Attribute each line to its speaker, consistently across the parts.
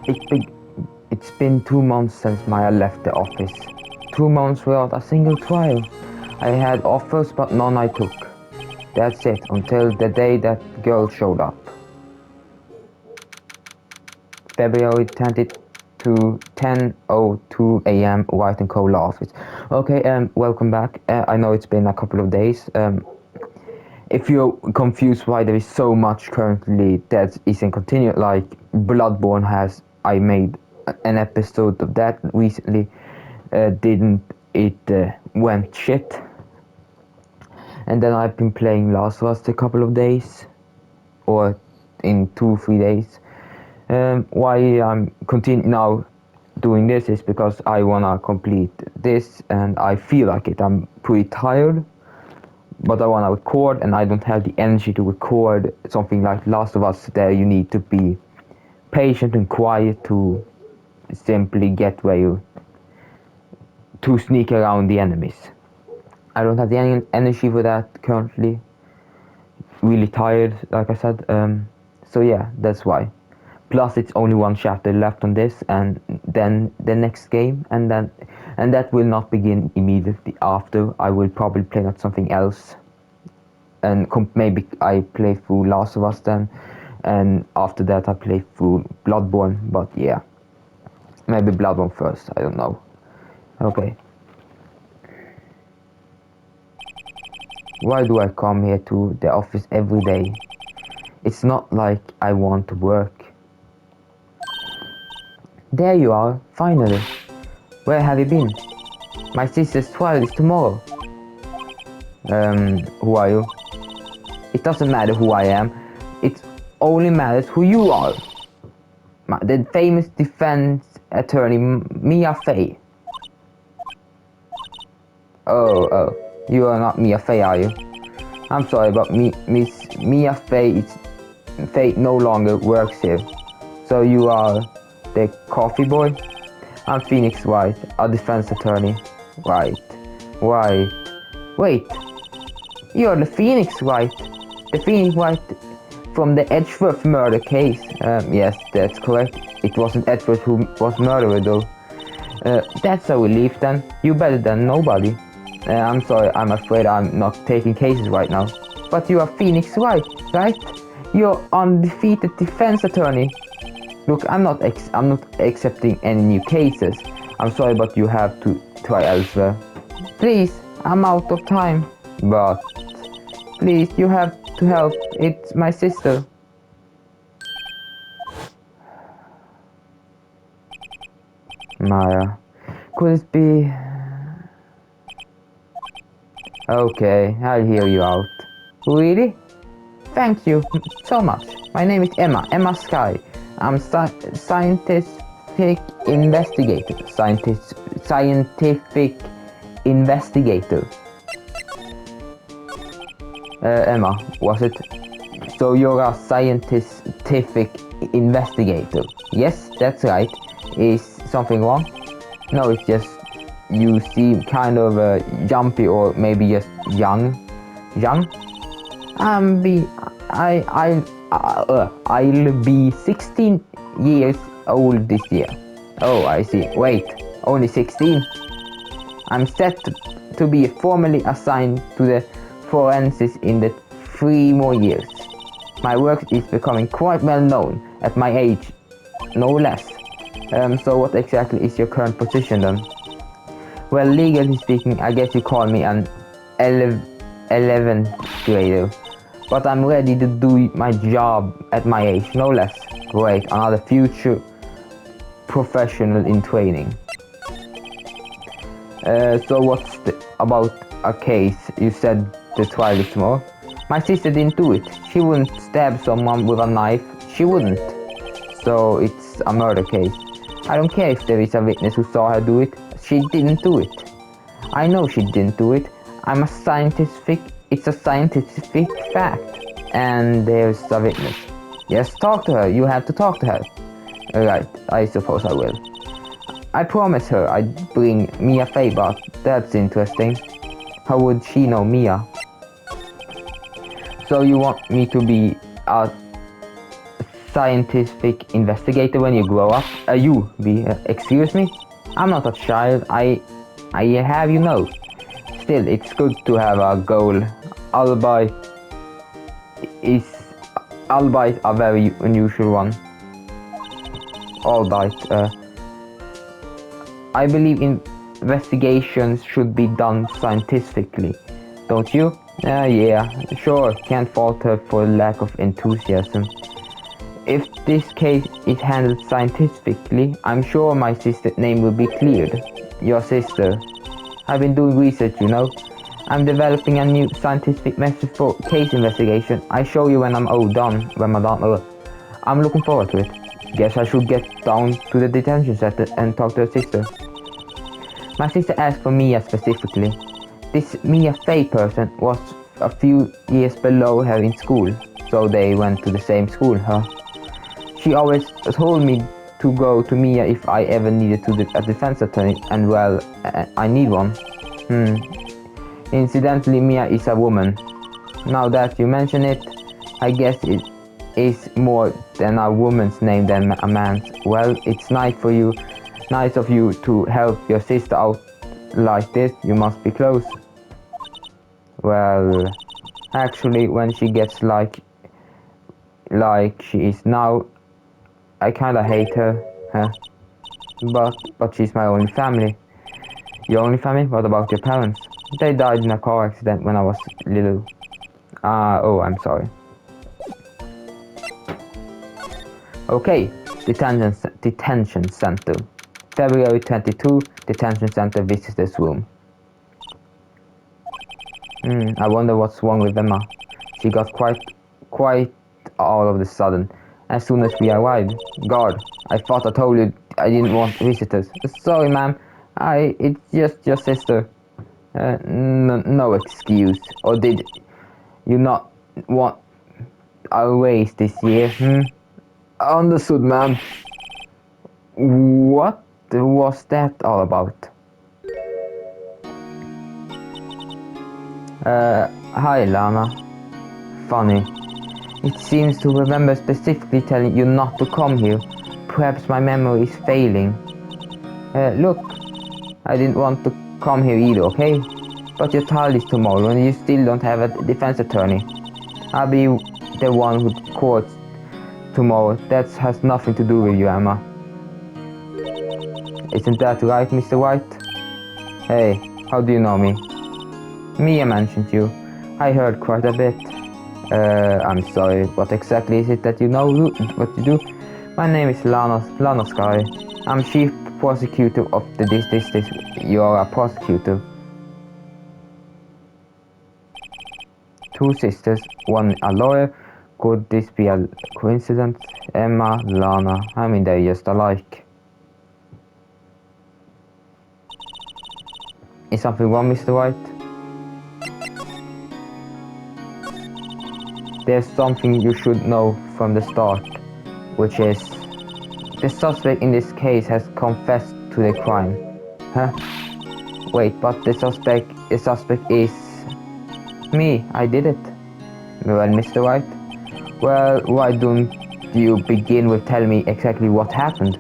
Speaker 1: It's been, it's been 2 months since Maya left the office. 2 months without a single trial. I had offers, but none I took. That's it, until the day that girl showed up. February 20th to 10:02 a.m. White and Cola office. Okay, welcome back. I know it's been a couple of days. If you're confused why there is so much currently that isn't continued, like Bloodborne has, I made an episode of that recently. Didn't it went shit? And then I've been playing Last of Us a couple of days, or in 2-3 days. Why I'm now doing this is because I wanna complete this and I feel like it. I'm pretty tired, but I wanna record and I don't have the energy to record something like Last of Us. There you need to be patient and quiet to simply get where you to sneak around the enemies. I don't have the energy for that currently. Really tired, like I said. So yeah, that's why. Plus, it's only one chapter left on this, and then the next game, and that will not begin immediately after. I will probably play not something else, and maybe I play through Last of Us then, and after that I play through Bloodborne. But yeah, maybe Bloodborne first. I don't know. Okay. Why do I come here to the office every day? It's not like I want to work. There you are, finally. Where have you been? My sister's trial is tomorrow. Who are you? It doesn't matter who I am. It only matters who you are. The famous defense attorney, Mia Fey. Oh, you are not Mia Fey, are you? I'm sorry, but Miss Mia Fey no longer works here. So you are the coffee boy? I'm Phoenix Wright, a defense attorney. Right. Why? Wait. You're the Phoenix Wright. The Phoenix Wright from the Edgeworth murder case. Yes, that's correct. It wasn't Edgeworth who was murdered though. That's a relief then. You better than nobody. I'm sorry, I'm afraid I'm not taking cases right now. But you are Phoenix Wright, right? You're undefeated defense attorney. Look, I'm not accepting any new cases. I'm sorry, but you have to try elsewhere. Please, I'm out of time. But please, you have to help. It's my sister. Maya, could it be? Okay, I'll hear you out. Really? Thank you so much. My name is Emma Sky. I'm scientific investigator. Scientific investigator. Emma, was it? So you're a scientific investigator? Yes, that's right. Is something wrong? No, it's just you seem kind of jumpy or maybe just young. Young? I'll be 16 years old this year. Oh, I see. Wait, only 16? I'm set to be formally assigned to the forensics in the 3 more years. My work is becoming quite well known at my age, no less. So what exactly is your current position then? Well, legally speaking, I guess you call me an 11th grader. But I'm ready to do my job at my age, no less. Great, another future professional in training. So what's about a case? You said the trial is tomorrow. My sister didn't do it. She wouldn't stab someone with a knife. She wouldn't. So it's a murder case. I don't care if there is a witness who saw her do it. She didn't do it. I know she didn't do it. It's a scientific fact. And there's a witness. Yes, talk to her. You have to talk to her. Right, I suppose I will. I promised her I'd bring Mia Fey, but that's interesting. How would she know Mia? So you want me to be a scientific investigator when you grow up. Excuse me? I'm not a child. I have you know. Still, it's good to have a goal. Albeit is a very unusual one. Albeit, I believe investigations should be done scientifically, don't you? Yeah, sure, can't fault her for lack of enthusiasm. If this case is handled scientifically, I'm sure my sister's name will be cleared. Your sister. I've been doing research, you know. I'm developing a new scientific method for case investigation. I show you when I'm done. I'm looking forward to it. Guess I should get down to the detention center and talk to her sister. My sister asked for Mia specifically. This Mia Fey person was a few years below her in school, so they went to the same school, huh? She always told me to go to Mia if I ever needed a defense attorney, and well, I need one. Incidentally, Mia is a woman. Now that you mention it, I guess it is more than a woman's name than a man's. Well, it's nice of you to help your sister out like this. You must be close. Well, actually, when she gets like she is now, I kinda hate her, huh? But she's my only family. Your only family? What about your parents? They died in a car accident when I was little. Oh, I'm sorry. Okay, detention center. February 22, detention center visitors room. I wonder what's wrong with Emma. She got quite all of a sudden. As soon as we arrived. God, I thought I told you I didn't want visitors. Sorry, ma'am. It's just your sister. No excuse. Or did you not want a raise this year? Understood, ma'am. What was that all about? Hi, Lana. Funny. It seems to remember specifically telling you not to come here. Perhaps my memory is failing. Look, I didn't want to come here either, okay? But your trial is tomorrow and you still don't have a defense attorney. I'll be the one who courts tomorrow. That has nothing to do with you, Emma. Isn't that right, Mr. Wright? Hey, how do you know me? Mia mentioned you. I heard quite a bit. I'm sorry, what exactly is it that you know what you do? My name is Lana Sky. I'm chief prosecutor of the district. You're a prosecutor. Two sisters, one a lawyer. Could this be a coincidence? Emma, Lana, I mean they're just alike. Is something wrong, Mr. White? There's something you should know from the start, which is the suspect in this case has confessed to the crime. Huh? Wait, but the suspect is me. I did it. Well, Mr. White? Well, why don't you begin with telling me exactly what happened?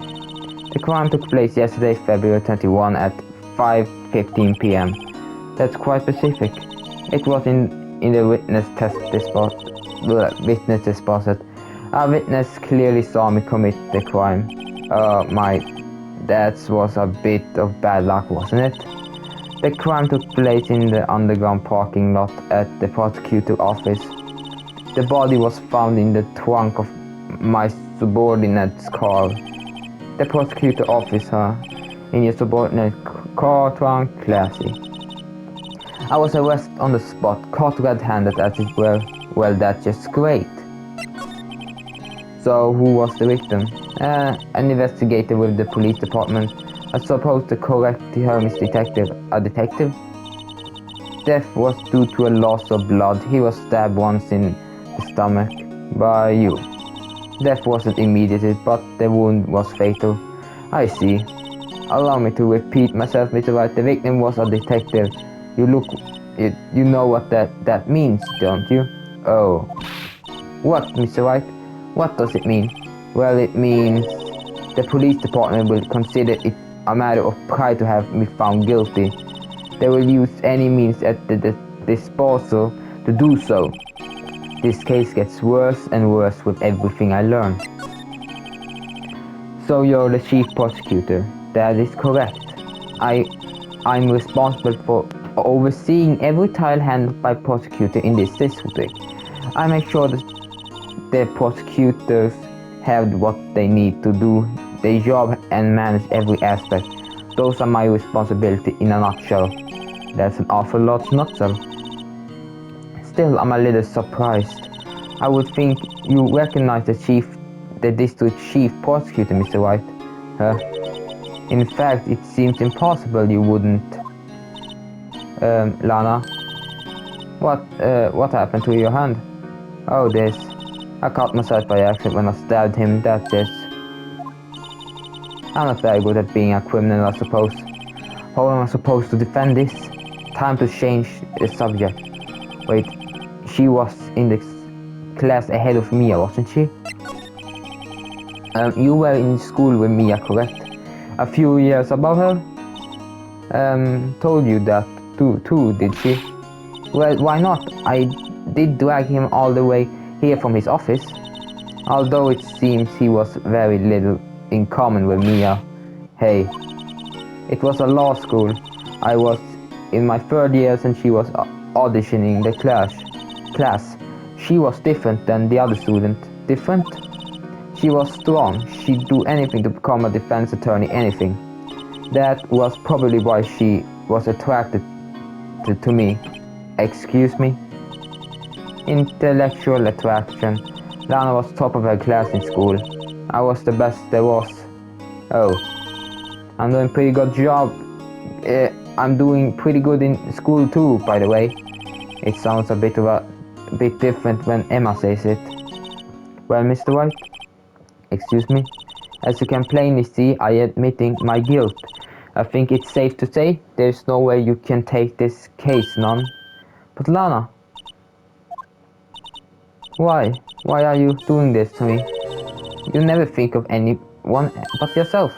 Speaker 1: The crime took place yesterday, February 21 at 5:15 p.m. That's quite specific. It was in the witness deposit. A witness clearly saw me commit the crime. That was a bit of bad luck, wasn't it? The crime took place in the underground parking lot at the prosecutor's office. The body was found in the trunk of my subordinate's car. The prosecutor's office, huh? In your subordinate's car trunk, classy. I was arrested on the spot, caught red-handed as it were. Well, that's just great. So, who was the victim? An investigator with the police department. I suppose the correct term is detective. A detective? Death was due to a loss of blood. He was stabbed once in the stomach. By you. Death wasn't immediate, but the wound was fatal. I see. Allow me to repeat myself, Mr. Wright. The victim was a detective. You know what that means, don't you? Oh. What, Mr. Wright? What does it mean? Well, it means the police department will consider it a matter of pride to have me found guilty. They will use any means at their disposal to do so. This case gets worse and worse with everything I learn. So you're the chief prosecutor. That is correct. I'm responsible for overseeing every trial handled by prosecutor in this district. I make sure that the prosecutors have what they need to do their job and manage every aspect. Those are my responsibility in a nutshell. That's an awful lot nutshell. Still, I'm a little surprised. I would think you recognize the district chief prosecutor, Mr. Wright. Huh? In fact, it seems impossible you wouldn't. Lana, what happened to your hand? Oh, this. I cut myself by accident when I stabbed him, that's it. I'm not very good at being a criminal, I suppose. How am I supposed to defend this? Time to change the subject. Wait, she was in the class ahead of Mia, wasn't she? You were in school with Mia, correct? A few years above her? Told you that too, did she? Well, why not? I did drag him all the way here from his office. Although it seems he was very little in common with Mia. Hey, it was a law school. I was in my third year and she was auditioning the class. She was different than the other student. Different? She was strong. She'd do anything to become a defense attorney, anything. That was probably why she was attracted to me. Excuse me? Intellectual attraction. Lana was top of her class in school. I was the best there was. Oh. I'm doing pretty good job. I'm doing pretty good in school too, by the way. It sounds a bit different when Emma says it. Well, Mr. White? Excuse me? As you can plainly see, I am admitting my guilt. I think it's safe to say there's no way you can take this case, none. But Lana, why? Why are you doing this to me? You never think of anyone but yourself.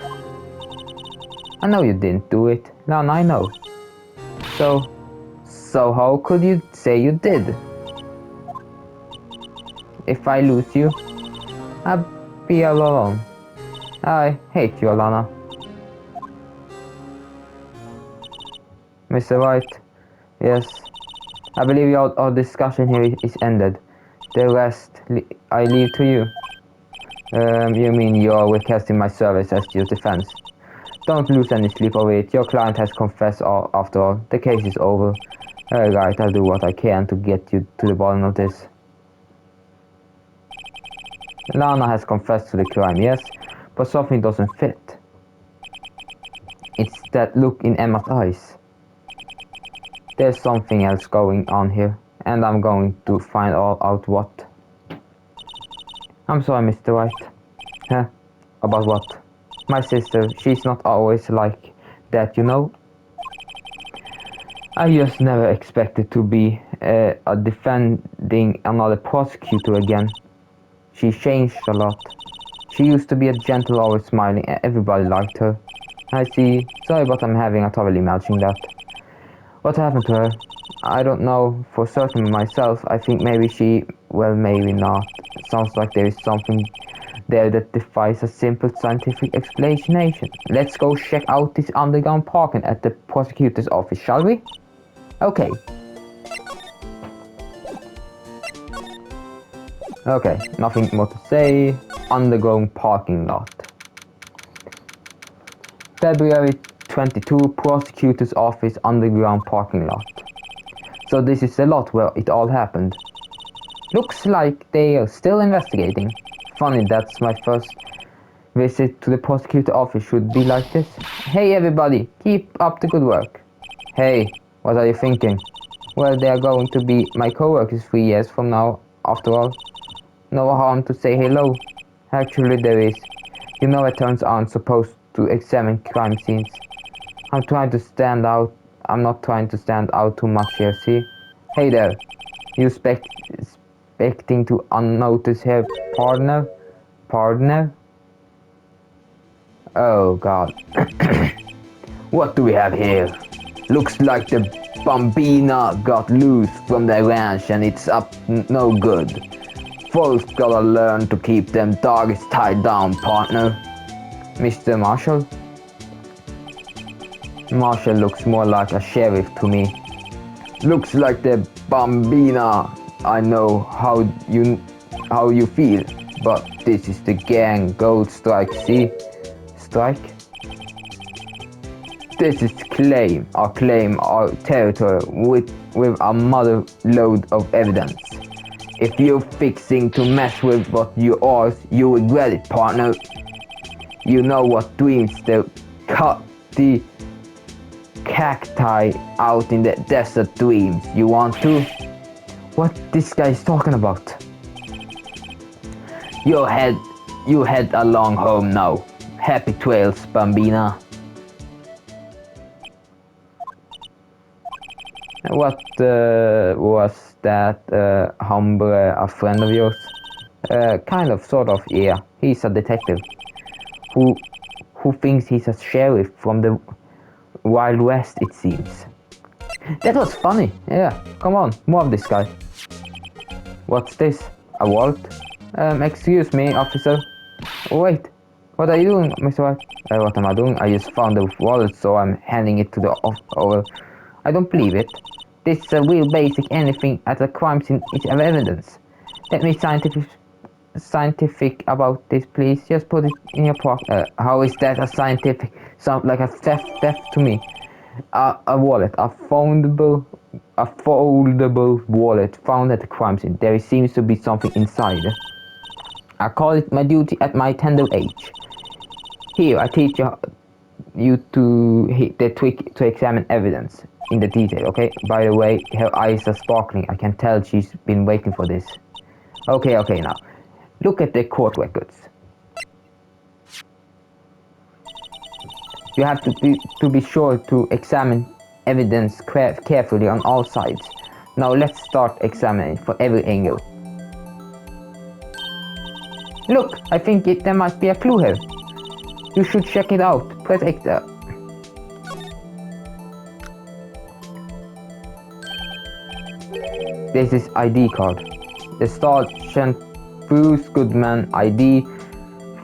Speaker 1: I know you didn't do it. Lana, I know. So how could you say you did? If I lose you, I'll be all alone. I hate you, Alana. Mr. White, yes. I believe our discussion here is ended. The rest I leave to you. You mean you're requesting my service as your defense? Don't lose any sleep over it. Your client has confessed after all. The case is over. Alright, I'll do what I can to get you to the bottom of this. Lana has confessed to the crime, yes, but something doesn't fit. It's that look in Emma's eyes. There's something else going on here, and I'm going to find out what. I'm sorry, Mr. White. Huh? About what? My sister, she's not always like that, you know? I just never expected to be defending another prosecutor again. She changed a lot. She used to be a gentle, always smiling, and everybody liked her. I see. Sorry, but I'm having a trouble imagining that. What happened to her? I don't know for certain myself. I think maybe she... well, maybe not. Sounds like there is something there that defies a simple scientific explanation. Let's go check out this underground parking at the prosecutor's office, shall we? Okay. Okay, nothing more to say. Underground parking lot. February 22, prosecutor's office underground parking lot. So this is the lot where it all happened. Looks like they are still investigating. Funny, that's my first visit to the prosecutor's office should be like this. Hey everybody, keep up the good work. Hey, what are you thinking? Well, they are going to be my co-workers 3 years from now, after all. No harm to say hello. Actually, there is. You know, attorneys aren't supposed to examine crime scenes. I'm trying to stand out. I'm not trying to stand out too much here, see? Hey there. You expecting to unnotice here, partner? Partner? Oh god. What do we have here? Looks like the Bambina got loose from the ranch and it's up no good. Folks gotta learn to keep them dogs tied down, partner. Mr. Marshall? Marshall looks more like a sheriff to me. Looks like the Bambina. I know how you feel, but this is the gang Gold Strike, see? Strike? This is claim our territory with a mother load of evidence. If you're fixing to mess with what you are, you regret it, partner. You know what dreams the cacti out in the desert dreams. You want to? What this guy is talking about? You head along home now. Happy trails, Bambina. What was that, Humbre, a friend of yours? Kind of, sort of, yeah. He's a detective. Who thinks he's a sheriff from the Wild West, it seems. That was funny, yeah. Come on, more of this guy. What's this? A wallet? Excuse me, officer. Wait, what are you doing, Mr. White? What am I doing? I just found the wallet, so I'm handing it to the I don't believe it. This is a real basic anything at a crime scene is evidence. Let me scientific about this, please. Just put it in your pocket. How is that a scientific? Sounds like a theft to me. A wallet, a foldable wallet found at the crime scene. There seems to be something inside. I call it my duty at my tender age. Here, I teach you to hit the trick to examine evidence in the detail, okay? By the way, her eyes are sparkling. I can tell she's been waiting for this. Okay, now. Look at the court records. You have to be sure to examine evidence carefully on all sides. Now let's start examining for every angle. Look, I think there might be a clue here. You should check it out. Press X. This is ID card. The Sergeant Bruce Goodman ID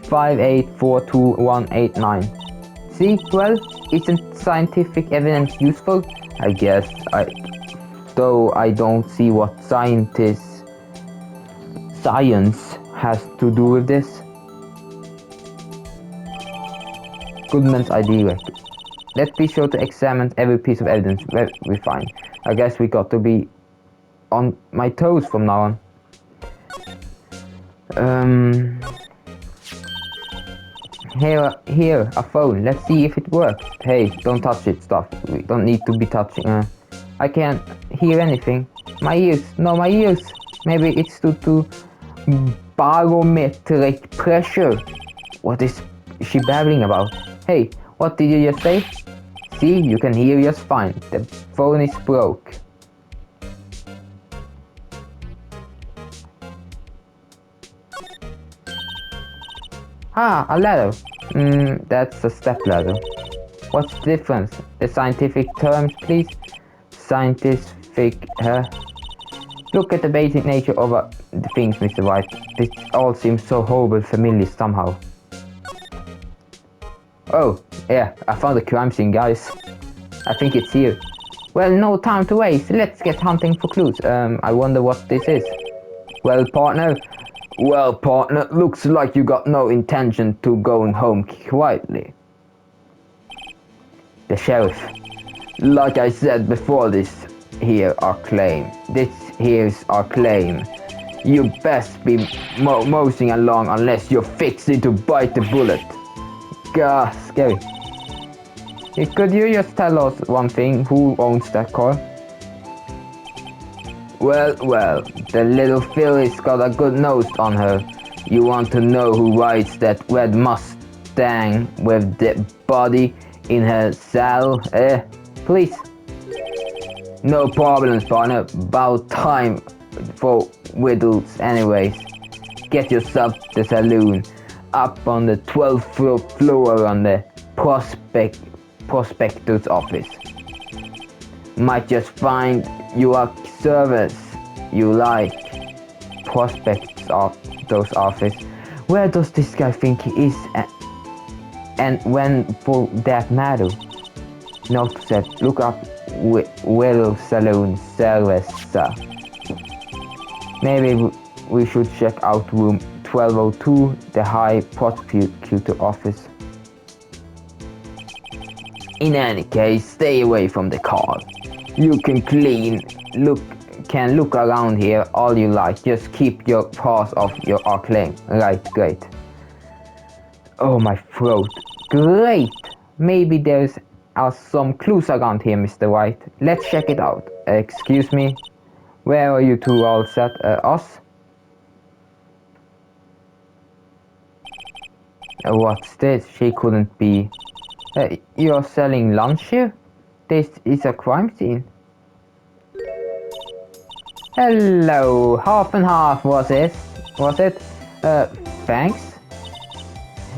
Speaker 1: 58421189. See, well, isn't scientific evidence useful? I guess, though I don't see what science has to do with this. Goodman's ID record. Let's be sure to examine every piece of evidence we find. I guess we got to be on my toes from now on. Here, a phone. Let's see if it works. Hey, don't touch it, stuff. We don't need to be touching. I can't hear anything. My ears. No, my ears. Maybe it's due to barometric pressure. What is she babbling about? Hey, what did you just say? See, you can hear just fine. The phone is broke. Ah, a ladder. That's a step ladder. What's the difference? The scientific terms, please. Scientific, Look at the basic nature of the things, Mr. White. This all seems so horrible familiar somehow. Oh, yeah, I found the crime scene, guys. I think it's here. Well, no time to waste. Let's get hunting for clues. I wonder what this is. Well, partner, looks like you got no intention to going home quietly. The sheriff. Like I said before, this here's our claim. You best be moseying along unless you're fixing to bite the bullet. Gah, scary. Could you just tell us one thing? Who owns that car? Well, the little filly's got a good nose on her. You want to know who rides that red Mustang with the body in her saddle? Please. No problems, partner. About time for whittles anyways. Get yourself to the saloon. up on the 12th floor on the prospector's office. Might just find you a service you like. Prospects of those office. Where does this guy think he is? And when for that matter? Note said, look up Willow Saloon service, sir. Maybe we should check out room 1202, the High Prosecutor office. In any case, stay away from the car. You can look around here all you like. Just keep your paws off our claim. Right, great. Oh, my throat. Great! Maybe there's some clues around here, Mr. Wright. Let's check it out. Excuse me? Where are you two all set? Us? What's this? She couldn't be... you're selling lunch here? This is a crime scene. Hello, half and half was it? Thanks.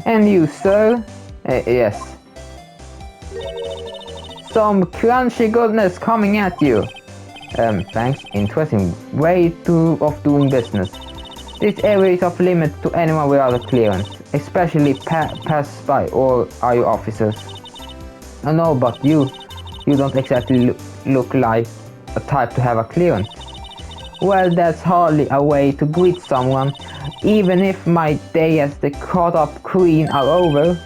Speaker 1: And you, sir? Yes. Some crunchy goodness coming at you. Thanks. Interesting way of doing business. This area is off limits to anyone without a clearance, especially pass-by or are you officers? No, but you don't exactly look like a type to have a clearance. Well, that's hardly a way to greet someone, even if my day as the caught-up queen are over.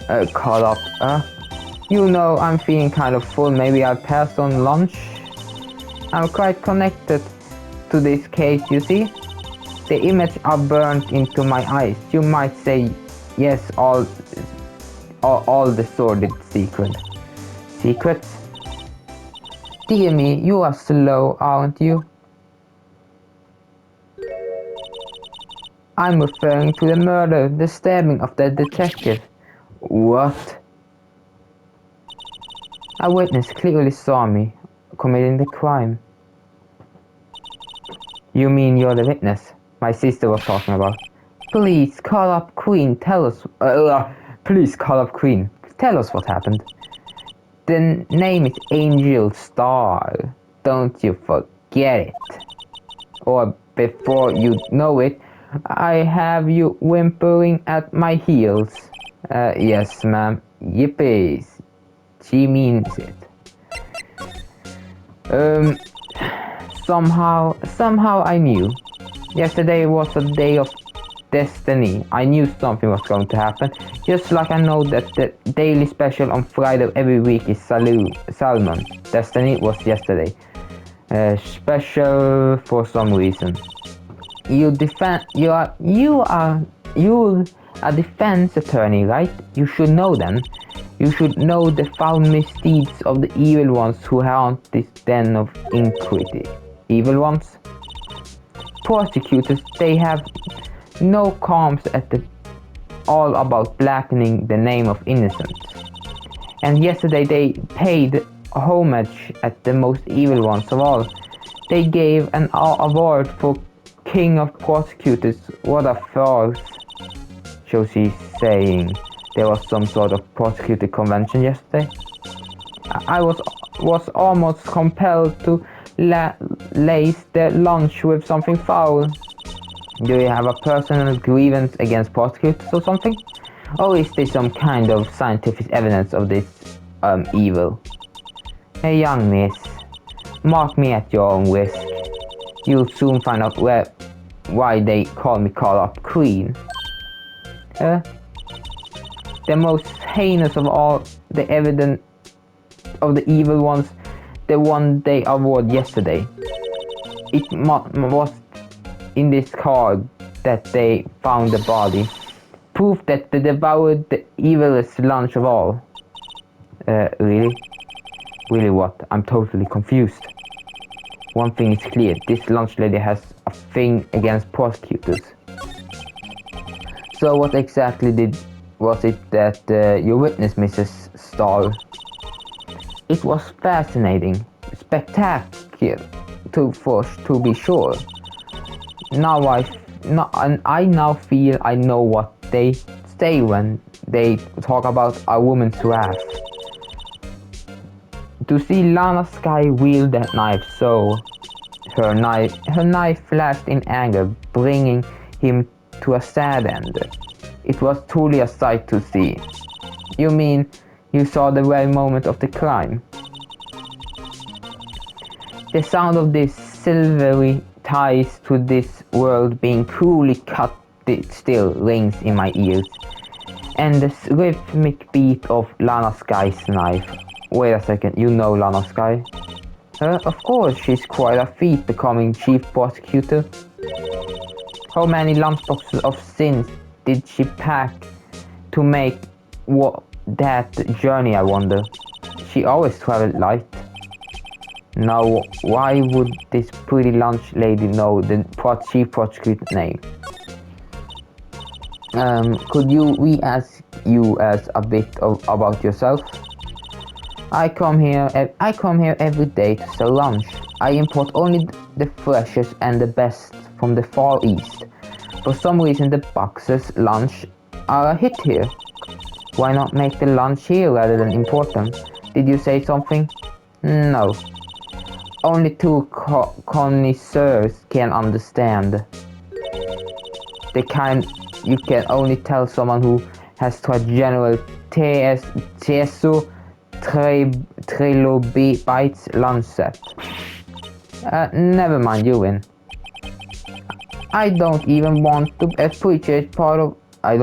Speaker 1: You know, I'm feeling kind of full. Maybe I'll pass on lunch. I'm quite connected to this case, you see. The image are burned into my eyes. You might say, yes, all the sordid secrets. Dear me, you are slow, aren't you? I'm referring to the murder, the stabbing of the detective. What? A witness clearly saw me committing the crime. You mean you're the witness? My sister was talking about. Please call up Queen, tell us... please call up Queen, tell us what happened. The name is Angel Star. Don't you forget it. Or before you know it, I have you whimpering at my heels. Yes, ma'am. Yippies. She means it. Somehow I knew. Yesterday was a day of destiny. I knew something was going to happen. Just like I know that the daily special on Friday every week is Salmon. Destiny was yesterday. Special for some reason. You're a defense attorney, right? You should know then. You should know the foul misdeeds of the evil ones who haunt this den of iniquity. Evil ones? Prosecutors, they have no qualms at all about blackening the name of innocence. And yesterday they paid homage at the most evil ones of all. They gave an award for King of Prosecutors. What a farce. So she's saying there was some sort of prosecutor convention yesterday. I was almost compelled to lace the lunch with something foul. Do you have a personal grievance against prosecutors or something? Or is there some kind of scientific evidence of this evil? Hey young miss, mark me at your own risk. You'll soon find out why they call me Call-Up Queen. The most heinous of all the evidence of the evil ones, the one they awarded yesterday. It was in this car that they found the body. Proof that they devoured the evilest lunch of all. Really? Really what? I'm totally confused. One thing is clear, this lunch lady has a thing against prosecutors. So what exactly was it that you witnessed, Mrs. Starr? It was fascinating, spectacular, to be sure. Now I now feel I know what they say when they talk about a woman's wrath. To see Lana Skye wield that knife so her knife flashed in anger, bringing him to a sad end. It was truly a sight to see. You mean you saw the very moment of the crime? The sound of these silvery ties to this world being cruelly cut still rings in my ears, and the rhythmic beat of Lana Skye's knife. Wait a second, you know Lana Skye? Of course, she's quite a feat becoming chief prosecutor. How many lunchboxes of sins did she pack to make that journey, I wonder? She always traveled light. Now, why would this pretty lunch lady know the chief prosecutor's name? Could we ask you a bit about yourself? I come here every day to sell lunch. I import only the freshest and the best from the Far East. For some reason the boxes lunch are a hit here. Why not make the lunch here rather than import them? Did you say something? No. Only two connoisseurs can understand. The kind you can only tell someone who has tried General Tieso Trilobites lunch set. Never mind, you win. I don't even want to appreciate part of a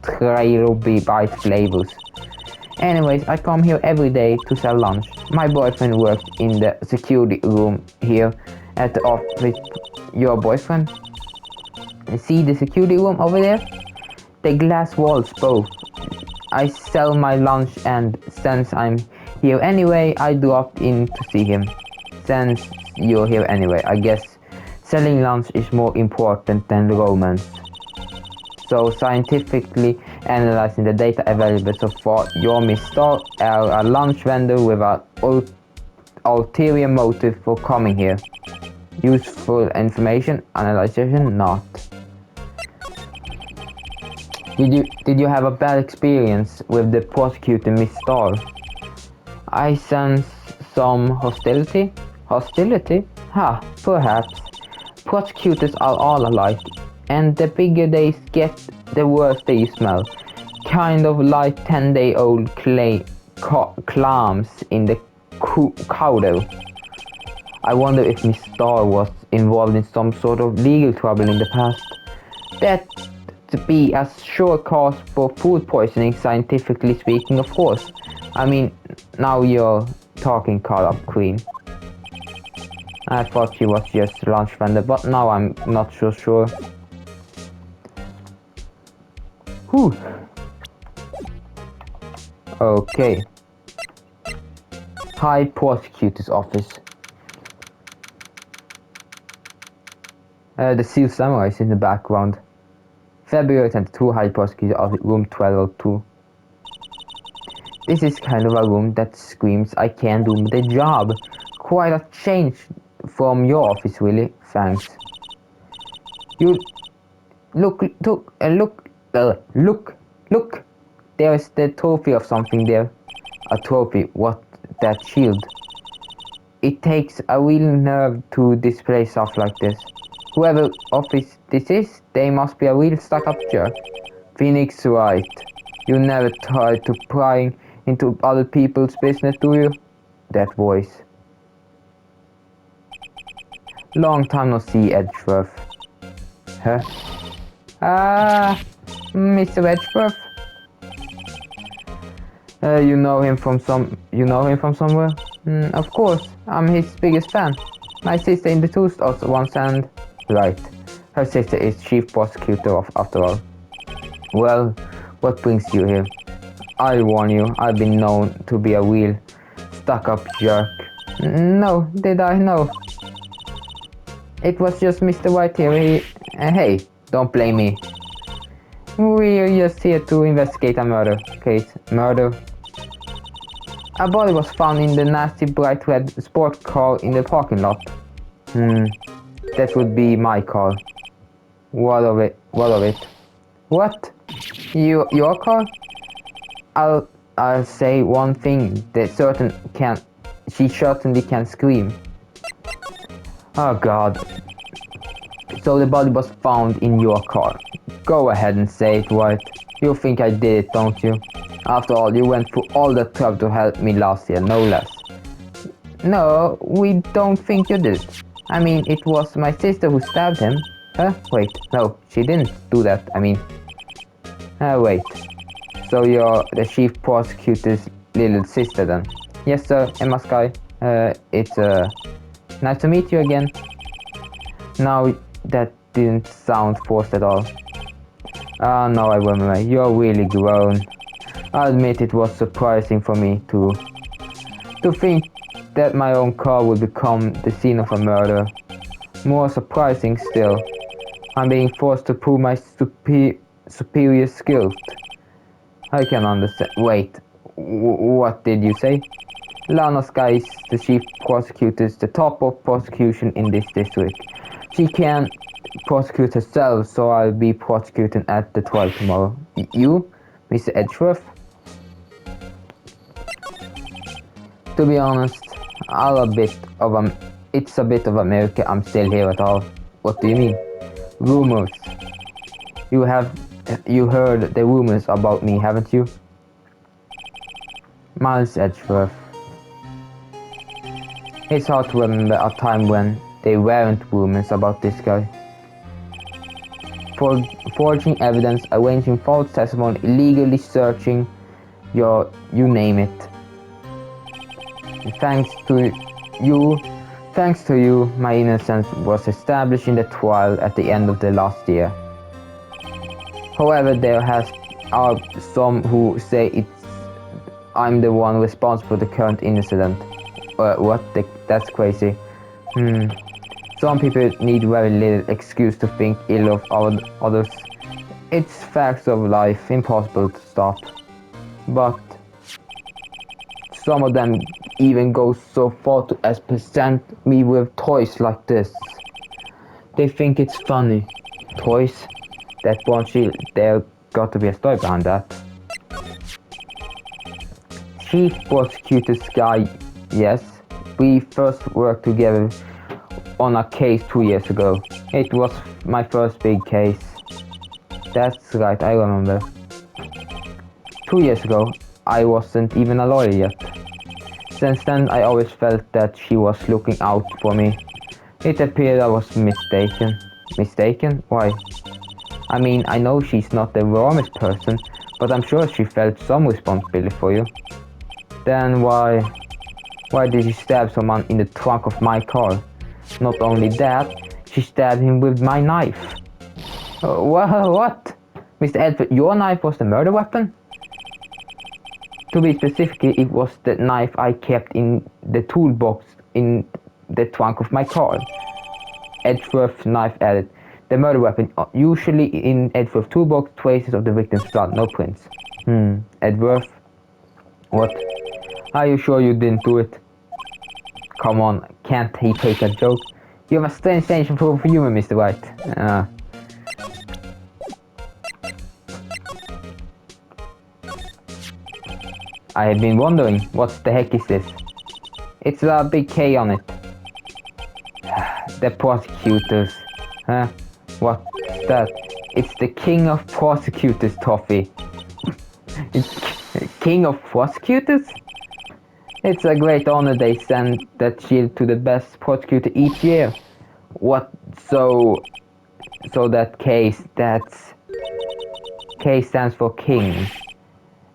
Speaker 1: Trilobite flavors. Anyways, I come here every day to sell lunch. My boyfriend works in the security room here at the office. Your boyfriend? See the security room over there? The glass walls both. I sell my lunch, and since I'm here anyway, I dropped in to see him. Since you're here anyway, I guess selling lunch is more important than romance. So scientifically analyzing the data available so far, you're Mr. a lunch vendor with an ulterior motive for coming here. Useful information, analysis not. Did you have a bad experience with the prosecutor, Miss Starr? I sense some hostility? Hostility? Ha, perhaps. Prosecutors are all alike, and the bigger they get, the worse they smell. Kind of like 10-day-old clams in the cowder. I wonder if Miss Starr was involved in some sort of legal trouble in the past. That to be a sure cause for food poisoning, scientifically speaking, of course. I mean, now you're talking, caught up queen. I thought she was just a lunch vendor, but now I'm not so sure. Whew. Okay. High Prosecutor's Office. The Seal Samurai is in the background. February 22, High Prosecutor's Office, room 1202. This is kind of a room that screams, I can do the job. Quite a change from your office, really. Thanks. You look. There's the trophy of something there. A trophy. What? That shield. It takes a real nerve to display stuff like this. Whoever office this is, they must be a real stuck-up jerk. Phoenix Wright. You never try to pry into other people's business, do you? That voice. Long time no see, Edgeworth. Huh? Mr. Edgeworth? You know him from somewhere? Of course, I'm his biggest fan. My sister in the two stores once and... Right. Her sister is chief prosecutor after all. Well, what brings you here? I'll warn you, I've been known to be a real stuck-up jerk. No, did I? No. It was just Mr. White here. Hey, don't blame me. We're just here to investigate a murder case. Murder. A body was found in the nasty bright red sport car in the parking lot. That would be my car. What of it? What? Your car? I'll say one thing. She certainly can scream. Oh God. So the body was found in your car. Go ahead and say it, Wright. You think I did it, don't you? After all, you went through all the trouble to help me last year, no less. No, we don't think you did. I mean, it was my sister who stabbed him. Huh? Wait, no, she didn't do that. Wait. So you're the chief prosecutor's little sister then? Yes, sir, Emma Sky. It's nice to meet you again. Now, that didn't sound forced at all. No, I remember. You're really grown. I admit it was surprising for me to think that my own car would become the scene of a murder. More surprising still, I'm being forced to prove my superior skills. I can understand. Wait, what did you say? Lana Sky is the chief prosecutor, the top of prosecution in this district. She can prosecute herself, so I'll be prosecuting at the trial tomorrow. You, Mr. Edgeworth? To be honest, it's a bit of America. I'm still here at all. What do you mean? Rumors. You heard the rumors about me, haven't you? Miles Edgeworth. It's hard to remember a time when there weren't rumors about this guy. Forging evidence, arranging false testimony, illegally searching you name it. Thanks to you, my innocence was established in the trial at the end of the last year. However, there are some who say I'm the one responsible for the current incident. That's crazy. Some people need very little excuse to think ill of others. It's facts of life, impossible to stop. But some of them even go so far as present me with toys like this. They think it's funny. Toys? That bullshit, there got to be a story behind that. Chief Prosecutor Sky, yes. We first worked together on a case 2 years ago. It was my first big case. That's right, I remember. 2 years ago, I wasn't even a lawyer yet. Since then, I always felt that she was looking out for me. It appeared I was mistaken. Mistaken? Why? I mean, I know she's not the warmest person, but I'm sure she felt some responsibility for you. Then why did she stab someone in the trunk of my car? Not only that, she stabbed him with my knife. What? Mr. Edford, your knife was the murder weapon? To be specific, it was the knife I kept in the toolbox in the trunk of my car. Edgeworth's knife added. The murder weapon, usually in Edgeworth's toolbox, traces of the victim's blood, no prints. Edgeworth? What? Are you sure you didn't do it? Come on, can't he take a joke? You have a strange sensation for humor, Mr. Wright. I have been wondering, what the heck is this? It's a big K on it. The prosecutors. Huh? What's that? It's the King of Prosecutors toffee. It's King of Prosecutors? It's a great honor they send that shield to the best prosecutor each year. What? So that K stands for King.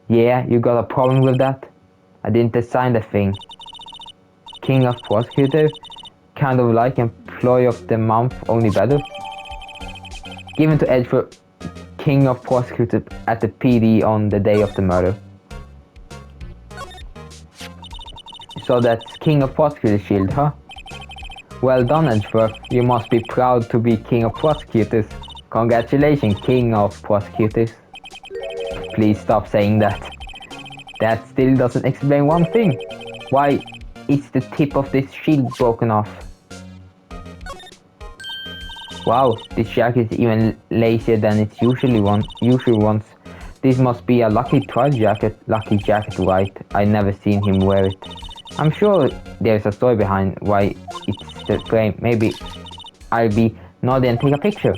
Speaker 1: Yeah, you got a problem with that? I didn't design the thing. King of Prosecutor? Kind of like Employee of the Month, only better. Given to Edgeworth, King of Prosecutor at the PD on the day of the murder. So that's King of Prosecutors shield, huh? Well done, Edgeworth. You must be proud to be King of Prosecutors. Congratulations, King of Prosecutors. Please stop saying that. That still doesn't explain one thing. Why is the tip of this shield broken off? Wow, this jacket is even lazier than its usual ones. This must be a lucky jacket, right? I never seen him wear it. I'm sure there's a story behind why it's the frame. Maybe I'll be naughty and take a picture.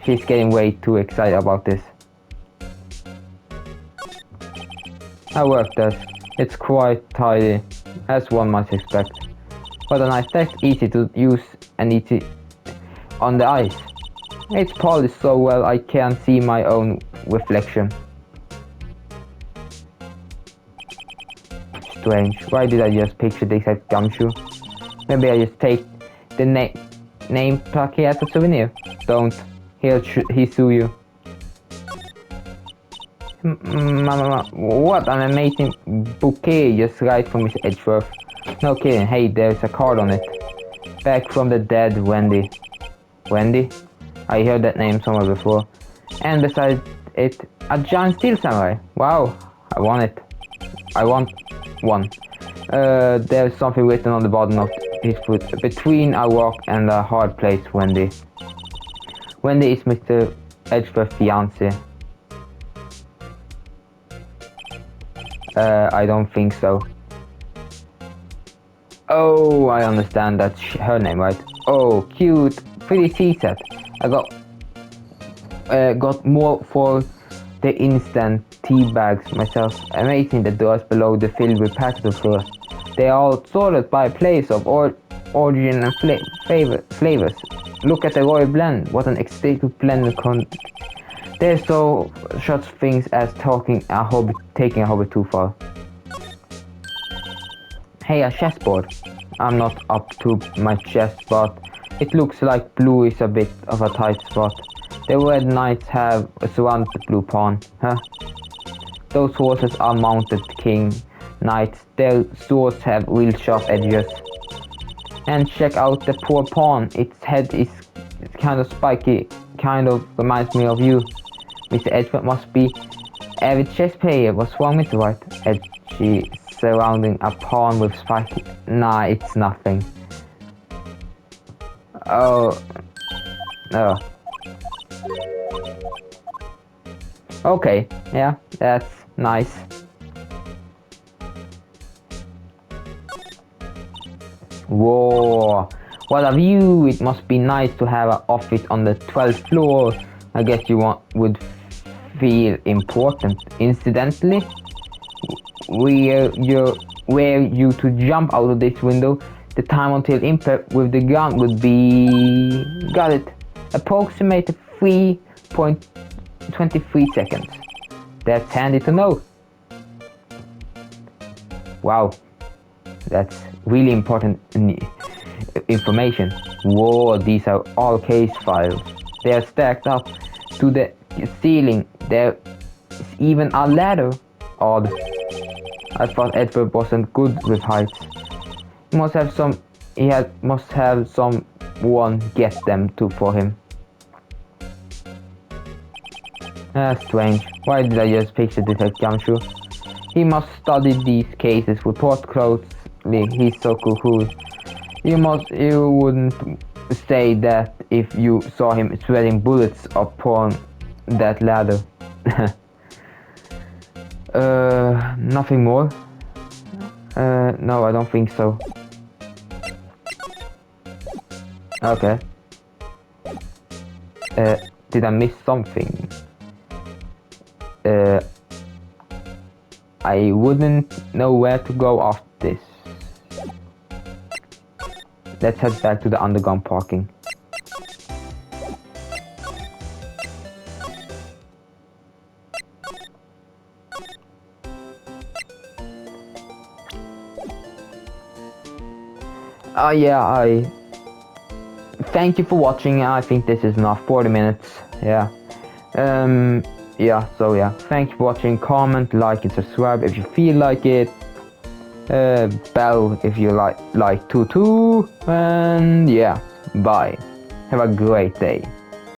Speaker 1: She's getting way too excited about this. I work this. It's quite tidy, as one might expect. But a nice text, easy to use and easy on the eyes. It's polished so well I can't see my own reflection. Strange. Why did I just picture the exact gumshoe? Maybe I just take the name plaque as a souvenir. Don't. He'll sue you. What an amazing bouquet just right from Miss Edgeworth. No kidding. Hey, there's a card on it. Back from the dead, Wendy. Wendy? I heard that name somewhere before. And beside it, a giant steel samurai. Wow, I want it. I want one. There's something written on the bottom of his foot. Between a rock and a hard place, Wendy. Wendy is Mr. Edgeworth's fiancée. I don't think so. Oh, I understand, that's her name, right? Oh, cute, pretty tea set. I got more for the instant tea bags myself. Amazing, the drawers below the filled with packets of fur. They are all sorted by place of origin and flavors. Look at the royal blend. What an exquisite blend. There's so such things as taking a hobby too far. Hey, a chessboard. I'm not up to my chess, but it looks like blue is a bit of a tight spot. The red knights have surrounded the blue pawn, huh? Those horses are mounted king knights. Their swords have real sharp edges. And check out the poor pawn. Its head is kind of spiky. Kind of reminds me of you. Mr. Edgeworth must be avid chess player. What's wrong with the right? Edgy surrounding a pawn with spiky. Nah, it's nothing. Oh. Oh. Okay, yeah, that's nice. Whoa, what a view! It must be nice to have an office on the 12th floor. I guess you would feel important. Incidentally, were you to jump out of this window, the time until impact with the ground would be... Got it. Approximate 3.23 seconds. That's handy to know. Wow. That's really important information. Whoa, these are all case files. They are stacked up to the ceiling. There is even a ladder. Odd. I thought Edward wasn't good with heights. He must have someone get them for him. Strange. Why did I just picture Detective Gumshoe? He must study these cases, report closely. He's so cool. You wouldn't say that if you saw him sweating bullets upon that ladder. Nothing more? No, I don't think so. Okay. Did I miss something? I wouldn't know where to go after this. Let's head back to the underground parking. Yeah, thank you for watching. I think this is enough, 40 minutes, yeah. Yeah, thank you for watching. Comment, like, and subscribe if you feel like it. Bell if you like too. And yeah, bye. Have a great day.